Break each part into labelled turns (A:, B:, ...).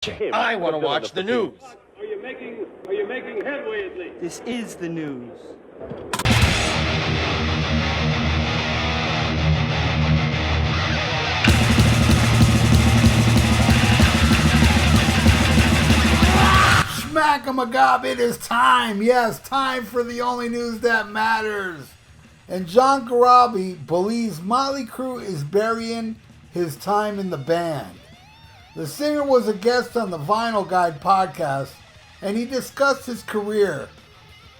A: I want to watch the news.
B: Are you making headway at least?
C: This is the news.
D: Schmack-a-magob, it is time. Yes, time for the only news that matters. And John Corabi believes Motley Crue is burying his time in the band. The singer was a guest on the Vinyl Guide podcast, and he discussed his career.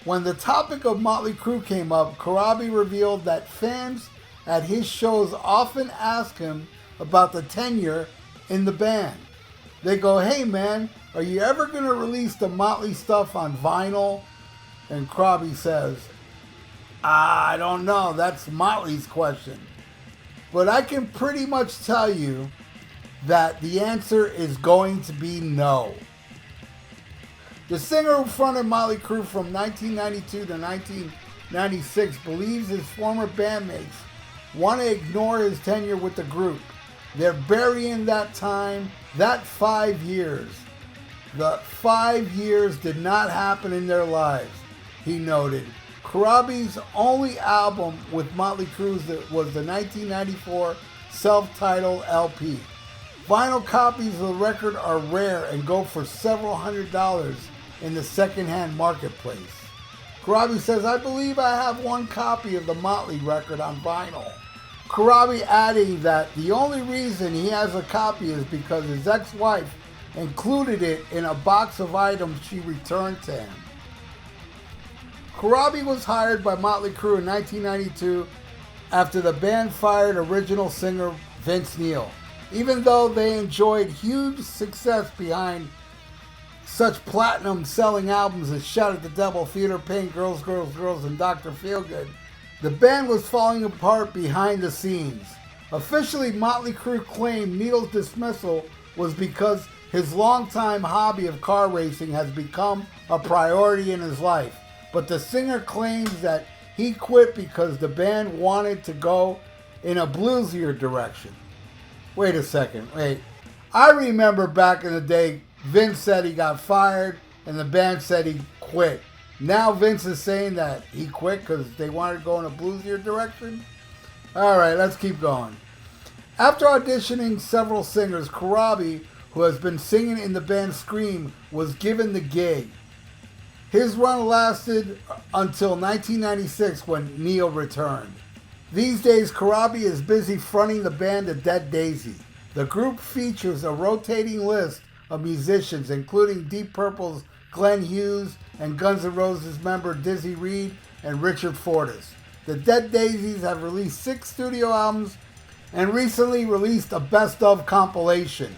D: When the topic of Motley Crue came up, Corabi revealed that fans at his shows often ask him about the tenure in the band. They go, "Hey man, are you ever going to release the Motley stuff on vinyl?" And Corabi says, "I don't know, that's Motley's question. But I can pretty much tell you that the answer is going to be no." The singer who fronted Motley Crue from 1992 to 1996 believes his former bandmates want to ignore his tenure with the group. They're burying that time, that 5 years. The 5 years did not happen in their lives, he noted. Corabi's only album with Motley Crue was the 1994 self-titled LP. Vinyl copies of the record are rare and go for several $100s in the secondhand marketplace. Corabi says, "I believe I have one copy of the Motley record on vinyl." Corabi adding that the only reason he has a copy is because his ex-wife included it in a box of items she returned to him. Corabi was hired by Motley Crue in 1992 after the band fired original singer Vince Neil. Even though they enjoyed huge success behind such platinum-selling albums as Shout at the Devil, Theater of Pain, Girls, Girls, Girls, and Dr. Feelgood, the band was falling apart behind the scenes. Officially, Motley Crue claimed Neil's dismissal was because his longtime hobby of car racing has become a priority in his life. But the singer claims that he quit because the band wanted to go in a bluesier direction. Wait a second, wait. I remember back in the day, Vince said he got fired and the band said he quit. Now Vince is saying that he quit because they wanted to go in a bluesier direction? Alright, let's keep going. After auditioning several singers, Corabi, who has been singing in the band Scream, was given the gig. His run lasted until 1996 when Neil returned. These days, Corabi is busy fronting the band The Dead Daisy. The group features a rotating list of musicians, including Deep Purple's Glenn Hughes and Guns N' Roses member Dizzy Reed and Richard Fortus. The Dead Daisies have released 6 studio albums and recently released a best-of compilation.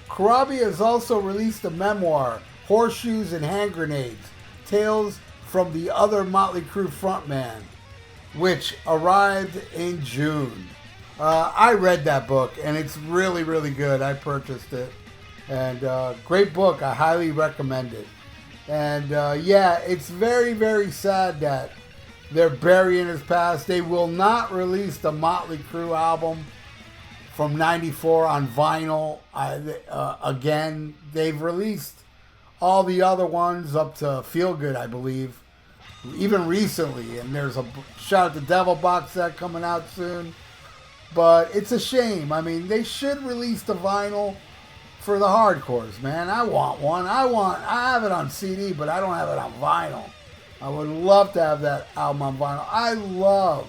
D: Corabi has also released a memoir, Horseshoes and Hand Grenades, Tales from the Other Motley Crue Frontman, which arrived in June. I read that book, and it's really, really good. I purchased it. And great book. I highly recommend it. And yeah, it's very, very sad that they're burying his past. They will not release the Motley Crue album from '94 on vinyl again. They've released all the other ones up to Feel Good, I believe, even recently. And there's a Shout at the Devil box set coming out soon. But it's a shame. I mean, they should release the vinyl for the hardcores, man. I want one. I have it on CD, but I don't have it on vinyl. I would love to have that album on vinyl. I love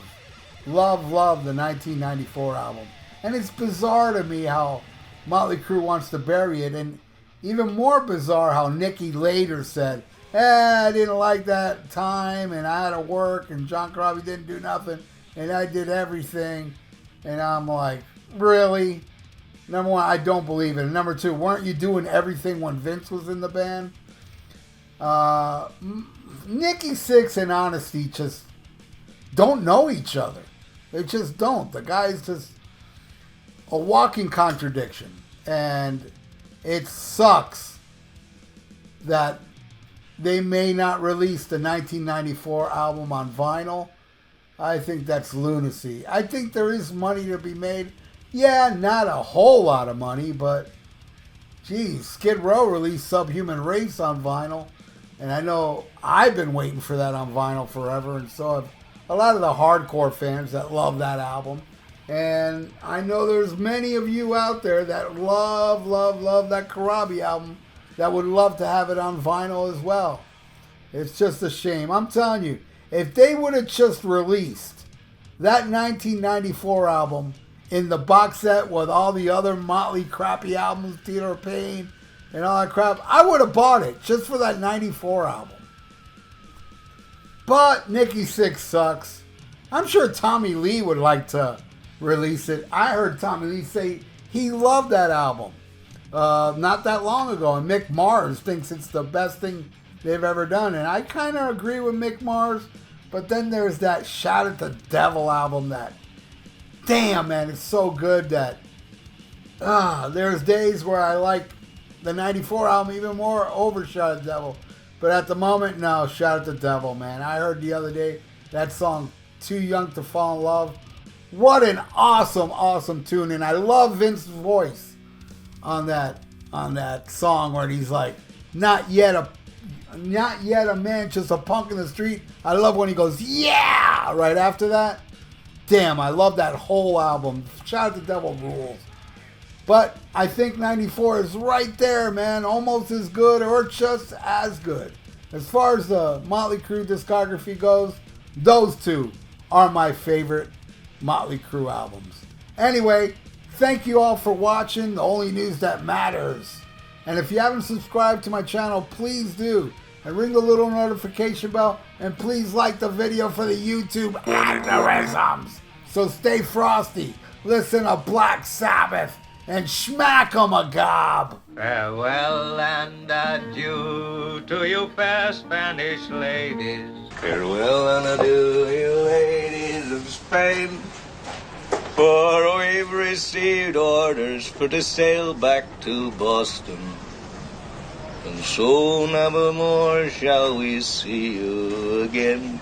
D: the 1994 album. And it's bizarre to me how Motley Crue wants to bury it. And even more bizarre how Nikki later said, I didn't like that time, and I had to work, and John Corabi didn't do nothing, and I did everything. And I'm like, really? Number one, I don't believe it. And number two, weren't you doing everything when Vince was in the band? Nikki Sixx and Honesty just don't know each other. They just don't. The guy's just a walking contradiction. And it sucks that they may not release the 1994 album on vinyl. I think that's lunacy. I think there is money to be made. Yeah, not a whole lot of money, but geez, Skid Row released Subhuman Race on vinyl. And I know I've been waiting for that on vinyl forever. And so have a lot of the hardcore fans that love that album. And I know there's many of you out there that love that Corabi album that would love to have it on vinyl as well. It's just a shame. I'm telling you, if they would have just released that 1994 album in the box set with all the other Motley crappy albums, Theater of Pain and all that crap, I would have bought it just for that 94 album. But Nikki Sixx sucks. I'm sure Tommy Lee would like to release it. I heard Tommy Lee say he loved that album not that long ago, and Mick Mars thinks it's the best thing they've ever done, and I kind of agree with Mick Mars. But then there's that Shout at the Devil album that, damn man, it's so good that there's days where I like the 94 album even more over Shout at the Devil. But at the moment, no, Shout at the Devil, man. I heard the other day that song, Too Young to Fall in Love. What an awesome tune. And I love Vince's voice on that song where he's like, not yet a man, just a punk in the street. I love when he goes, yeah, right after that. Damn, I love that whole album. Shout at the Devil rules. But I think 94 is right there, man. Almost as good or just as good. As far as the Motley Crue discography goes, those two are my favorite Motley Crue albums. Anyway, thank you all for watching The Only News That Matters. And if you haven't subscribed to my channel, please do. And ring the little notification bell. And please like the video for the YouTube algorithms. So stay frosty. Listen to Black Sabbath. And smack 'em a gob.
A: Farewell and adieu to you fair Spanish ladies.
C: Farewell and adieu, you ladies of Spain. For we've received orders for to sail back to Boston. And so never more shall we see you again.